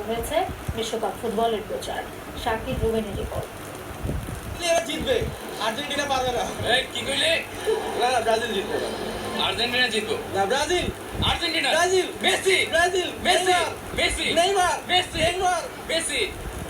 হয়েছে বিশ্বকাপ ফুটবলের প্রচার। শাকিব রুবেনের রিপোর্ট। এরা জিতবে, আর্জেন্টিনা পারবে না। এই কি কইলে? না না, ব্রাজিল জিতবে না। আর্জেন্টিনা জিতবো। না, Brazil, Argentina, Brazil, Messi, Brazil, Messi, Neymar, Messi, Neymar, Messi, Neymar. Messi.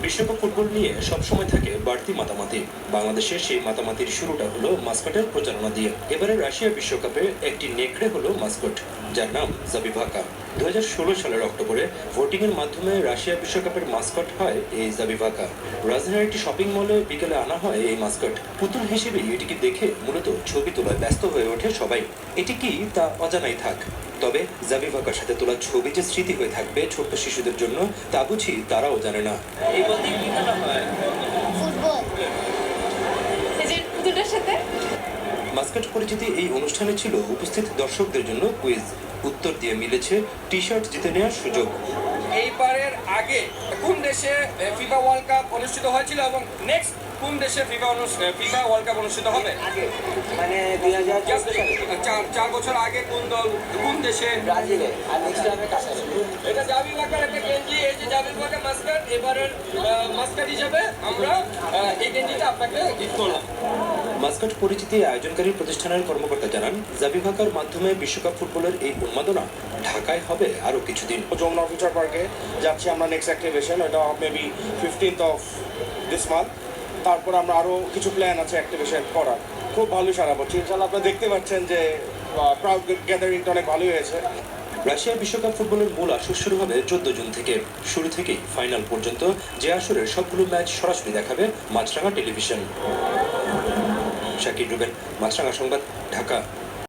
বিশ্বকাপ ফুটবল নিয়ে সবসময় থাকে বাড়তি মাতামাতি। বাংলাদেশের সেই মাতামাতির শুরুটা হলো মাস্কটের প্রচারণা দিয়ে। এবারে রাশিয়া বিশ্বকাপে একটি নেকড়ে হলো মাস্কট, যার নাম জাবিভাকা। 2016 সালের অক্টোবরে ভোটিং এর মাধ্যমে রাশিয়া বিশ্বকাপের মাস্কট হয় এই জাবিভাকা। রাজধানীর একটি শপিং মলে বিকেলে আনা হয় এই মাস্কট। পুতুল হিসেবে এটিকে দেখে মূলত ছবি তোলায় ব্যস্ত হয়ে ওঠে সবাই। এটি কি তা অজানাই থাক, তবে জাবিভাকার সাথে তোলা ছবি যে স্মৃতি হয়ে থাকবে ছোট্ট শিশুদের জন্য তা বুঝি তারাও জানে না। এই বল দিয়ে কি খেলা হয়? ফুটবল। এই যে দুটোর সাথে মাস্কট পরিচিতি এই অনুষ্ঠানে ছিল উপস্থিত দর্শকদের জন্য কুইজ। উত্তর দিয়ে মিলেছে টি শার্ট জিতে নেওয়ার সুযোগ। এইবারের আগে কোন দেশে ফিফা ওয়ার্ল্ড কাপ অনুষ্ঠিত হয়েছিল এবং নেক্সট কোন দেশে ফিফা ওয়ার্ল্ড কাপ অনুষ্ঠিত হবে? আগে মানে 2014 সালে চার বছর আগে কোন দল কোন দেশে? ব্রাজিলে, আর নেক্সট টাইমে কাছে। এটা জাবিভাকার একটা গেঞ্জি। এই যে জাবিভাকা মাস্কট, এবারের মাস্কট হিসেবে আমরা এই গেঞ্জিটা আপনাকে গিফট করলাম। মাস্কট পরিচিতি আয়োজনকারী প্রতিষ্ঠানের কর্মকর্তা জানান, জাবিভাকার মাধ্যমে বিশ্বকাপ ফুটবলের এই উন্মাদনা ঢাকায় হবে আরো কিছুদিন। যমুনা ফিউচার পার্কে যাচ্ছি আমরা নেক্সট অ্যাক্টিভেশন, এটা maybe 15th of this month. তারপর আমরা আরও কিছু প্ল্যান আছে অ্যাক্টিভেশন করার। খুব ভালো সারা পাচ্ছি ইনশাল্লাহ। আপনারা দেখতে পাচ্ছেন যে ক্রাউড গ্যাদারিংটা অনেক ভালোই হয়েছে। রাশিয়া বিশ্বকাপ ফুটবলের মূল আসর শুরু হবে 14 জুন থেকে। শুরু থেকেই ফাইনাল পর্যন্ত যে আসরের সবগুলো ম্যাচ সরাসরি দেখাবে মাছরাঙা টেলিভিশন। শাকিব রুবেন, মাছরাঙা সংবাদ, ঢাকা।